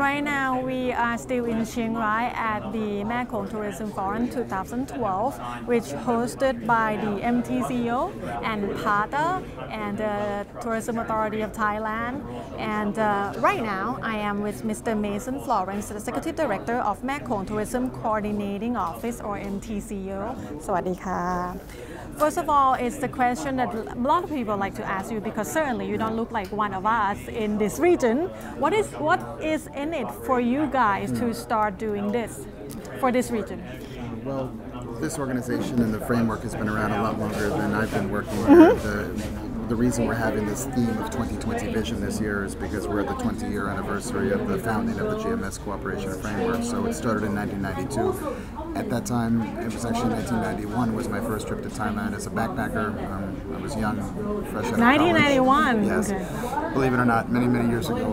right now we are still in Chiang Rai at the Mekong Tourism Forum 2012, which hosted by the MTCO and PATA and the Tourism Authority of Thailand. And right now I am with Mr. Mason Florence, the Executive Director of Mekong Tourism Coordinating Office, or MTCO. สวัสดีค่ะ First of all, it's the question that a lot of people like to ask you, because certainly you don't look like one of us in this region. What is in it for you guys to start doing this for this region? Well, this organization and the framework has been around a lot longer than I've been working here. The reason we're having this theme of 2020 vision this year is because we're at the 20-year anniversary of the founding of the GMS Cooperation Framework. So it started in 1992. At that time, it was actually 1991 was my first trip to Thailand as a backpacker. I was young, fresh out of college. 1991? Yes. Okay. Believe it or not, many, many years ago.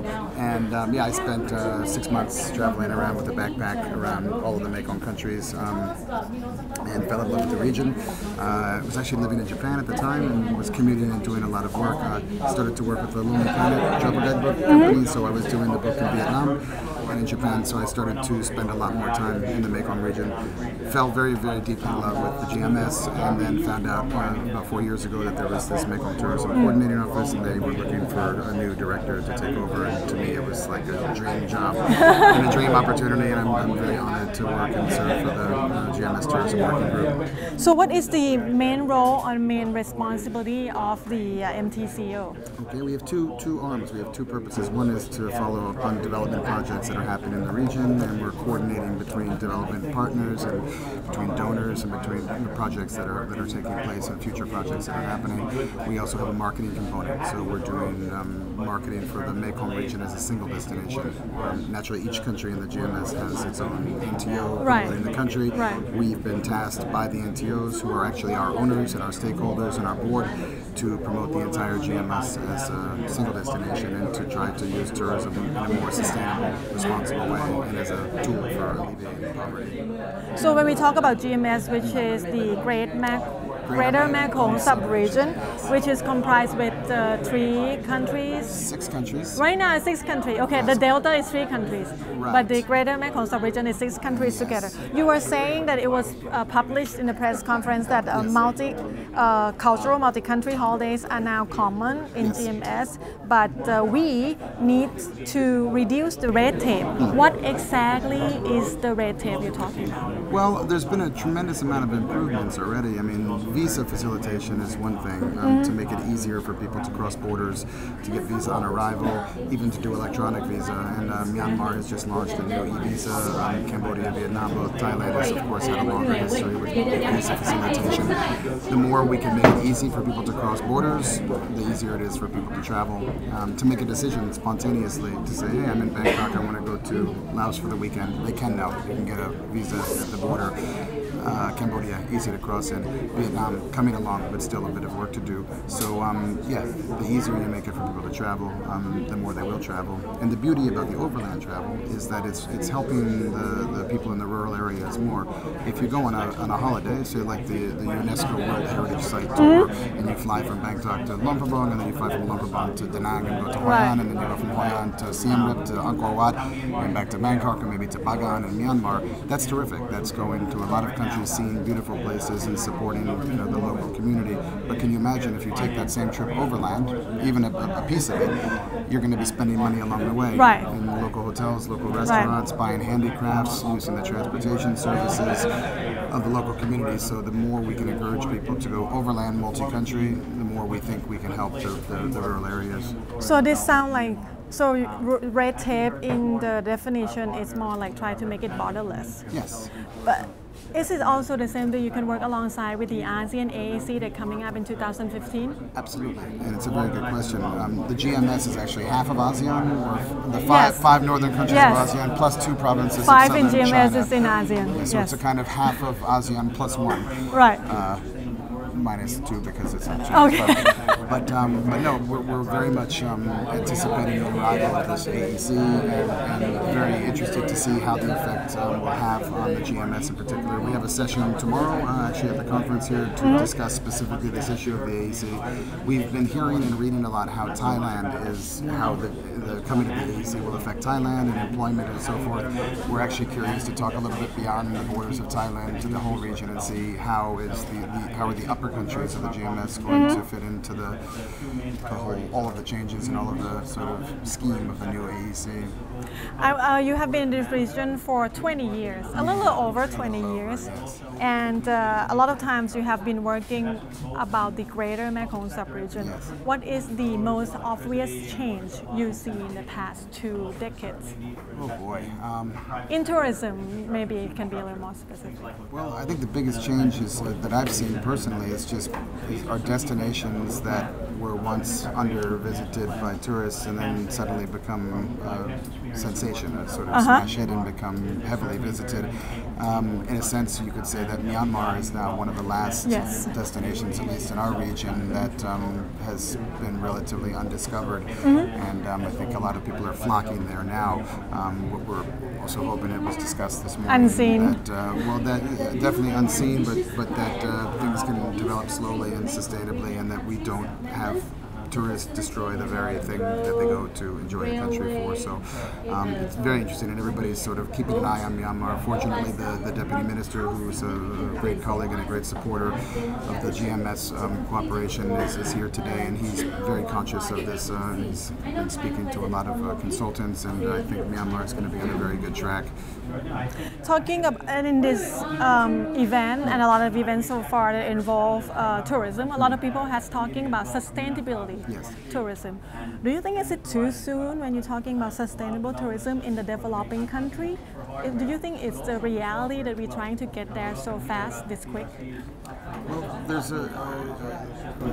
And yeah, I spent 6 months traveling around with a backpack around all of the Mekong countries and fell in love with the region. I was actually living in Japan at the time and was commuting and doing a lot of work. Started to work with the Lonely Planet travel guidebook company, so I was doing the book in Vietnam and in Japan, so I started to spend a lot more time in the Mekong region. Fell very, very deeply in love with the GMS, and then found out about 4 years ago that there was this Mekong Tourism Coordinating Office, and they were looking for a new director to take over, and to me it was like a dream job and a dream opportunity, and I'm very honored to work and serve for the GMS Tourism Working Group. So what is the main role or main responsibility of the MTCO? Okay, we have two arms. We have two purposes. One is to follow up on development projects that are happening in the region, and we're coordinating between development partners and between donors and between the projects that are taking place and future projects that are happening. We also have a marketing component, so we're doing marketing for the Mekong region as a single destination. Naturally, each country in the GMS has its own NTO in the country. Right. We've been tasked by the NTOs, who are actually our owners and our stakeholders and our board, to promote the entire GMS as a single destination and to try to use tourism in a more sustainable, responsible way and as a tool for alleviating poverty. So when we talk about GMS, which is the Greater Mekong sub-region, which is comprised with 3 countries? 6 countries. Right now it's 6 countries. Okay, the Delta is 3 countries, right. But the Greater Mekong sub-region is 6 countries together. You were saying that it was published in the press conference that multi-cultural, multi-country holidays are now common in GMS, but we need to reduce the red tape. What exactly is the red tape you're talking about? Well, there's been a tremendous amount of improvements already. I mean, visa facilitation is one thing, to make it easier for people to cross borders, to get visa on arrival, even to do electronic visa. And Myanmar has just launched a new e-visa. Cambodia, Vietnam, both. Thailand has, of course, had a longer history with visa facilitation. The more we can make it easy for people to cross borders, the easier it is for people to travel. To make a decision spontaneously, to say, hey, I'm in Bangkok, I want to go to Laos for the weekend. They can now. You can get a visa at the border. Cambodia, easy to cross in. Vietnam, coming along, but still a bit of work to do. So yeah, the easier you make it for people to travel, the more they will travel. And the beauty about the overland travel is that it's helping the people in the rural areas more. If you go on a holiday, say like the UNESCO World Heritage Site tour, and you fly from Bangkok to Luang Prabang, and then you fly from Luang Prabang to Da Nang and go to Hoi An, and then you go from Hoi An to Siem Reap to Angkor Wat, and back to Bangkok, and maybe to Bagan in Myanmar. That's terrific. That's going to a lot of countries, seeing beautiful places and supporting the local community. But can you imagine if you take that same trip overland, even a piece of it, you're going to be spending money along the way, right, in local hotels, local restaurants, right, buying handicrafts, using the transportation services of the local community. So the more we can encourage people to go overland, multi-country, the more we think we can help the rural areas. So this sounds like, so red tape in the definition is more like try to make it borderless. Yes. But is it also the same that you can work alongside with the ASEAN AAC that's coming up in 2015? Absolutely, and it's a very good question. The GMS is actually half of ASEAN, or the five northern countries of ASEAN, plus 2 provinces 5 of in southern GMS China. is in ASEAN. Yeah, so it's a kind of half of ASEAN plus 1. Right. Minus 2 because it's not China. Okay. But no, we're very much anticipating the arrival of this AEC and very interested interested to see how the effect will have on the GMS in particular. We have a session tomorrow, actually at the conference here, to discuss specifically this issue of the AEC. We've been hearing and reading a lot how Thailand is, how the coming of the AEC will affect Thailand and employment and so forth. We're actually curious to talk a little bit beyond the borders of Thailand to the whole region and see how are the upper countries of the GMS going to fit into the whole, all of the changes and all of the sort of scheme of the new AEC. You have been in this region for 20 years, a little over 20 years, and a lot of times you have been working about the greater Mekong sub-region. Yes. What is the most obvious change you see in the past 2 decades? Oh boy. In tourism, maybe it can be a little more specific. Well, I think the biggest change is, that I've seen personally is our destinations that were once under-visited by tourists and then suddenly become a sensation, a sort of smash hit and become heavily visited. In a sense, you could say that Myanmar is now one of the last destinations, at least in our region, that has been relatively undiscovered. And I think a lot of people are flocking there now. What we're also hoping, it was discussed this morning. Unseen. That definitely unseen, but that things can develop slowly and sustainably, and that we don't have tourists destroy the very thing that they go to enjoy the country for. So it's very interesting, and everybody's sort of keeping an eye on Myanmar. Fortunately, the deputy minister, who's a great colleague and a great supporter of the GMS cooperation, is here today, and he's very conscious of this. He's been speaking to a lot of consultants, and I think Myanmar is going to be on a very good track. Talking about in this event, and a lot of events so far that involve tourism, a lot of people has talking about sustainability tourism. Do you think is it too soon when you're talking about sustainable tourism in the developing country? Do you think it's the reality that we're trying to get there so fast, this quick? Well, there's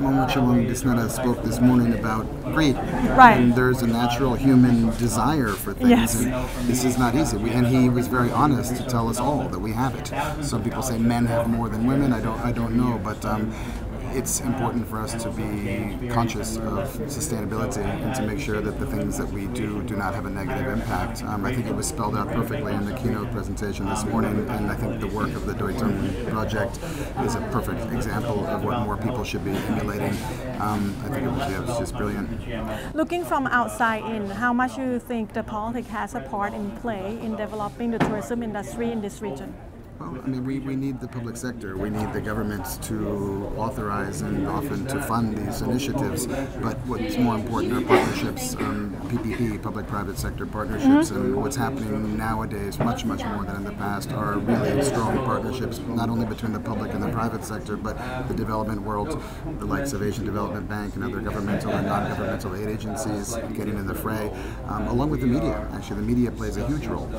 Mongachalung Disnana spoke this morning about greed. Right. And there's a natural human desire for things. Yes. And this is not easy. And he was very honest to tell us all that we have it. Some people say men have more than women. I don't know, but it's important for us to be conscious of sustainability and to make sure that the things that we do not have a negative impact. I think it was spelled out perfectly in the keynote presentation this morning, and I think the work of the Doitung project is a perfect example of what more people should be emulating. I think it was just brilliant. Looking from outside in, how much do you think the politics has a part in play in developing the tourism industry in this region? Well, I mean, we need the public sector. We need the governments to authorize and often to fund these initiatives. But what's more important are partnerships, PPP, public-private sector partnerships. And what's happening nowadays, much more than in the past, are really strong partnerships, not only between the public and the private sector, but the development world, the likes of Asian Development Bank and other governmental and non-governmental aid agencies getting in the fray, along with the media. Actually, the media plays a huge role.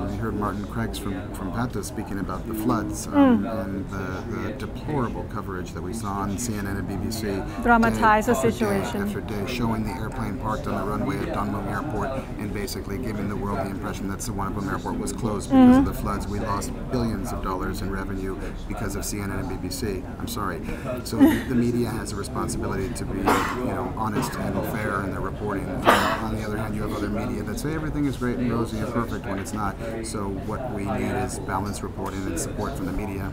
You heard Martin Craigs from PATA speaking about the floods and the deplorable coverage that we saw on CNN and BBC. Dramatize the situation. Day after day, showing the airplane parked on the runway of Don Mueang Airport and basically giving the world the impression that Suvarnabhumi Airport was closed because of the floods. We lost billions of dollars in revenue because of CNN and BBC. I'm sorry. So the media has a responsibility to be, honest and fair in their reporting. On the other hand, you have other media that say everything is great and rosy and perfect when it's not. So what we need is balanced reporting and support from the media.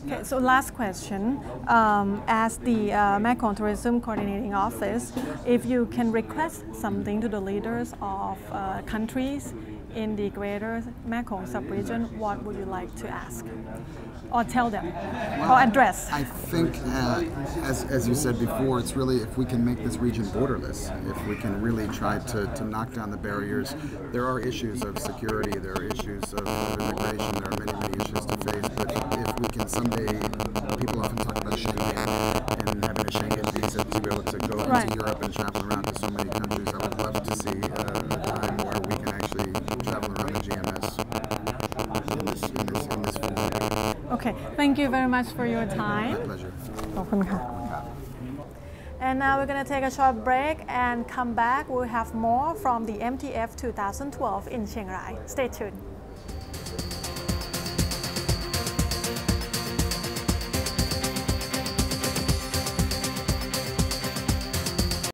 Okay, so last question. As the Mekong Tourism Coordinating Office, if you can request something to the leaders of countries in the greater Mekong sub-region, what would you like to ask? Or tell them, or address? I think, as you said before, it's really if we can make this region borderless, if we can really try to knock down the barriers. There are issues of security, there are issues of immigration, there are many issues to face, but if we can someday, people often talk about Schengen and having a Schengen visa to be able to go into Europe and travel around to so many countries. I would love to see a time where we can actually travel around the GMS in this form. Okay, thank you very much for your time. My pleasure. And now we're going to take a short break and come back. We'll have more from the MTF 2012 in Chiang Rai. Stay tuned.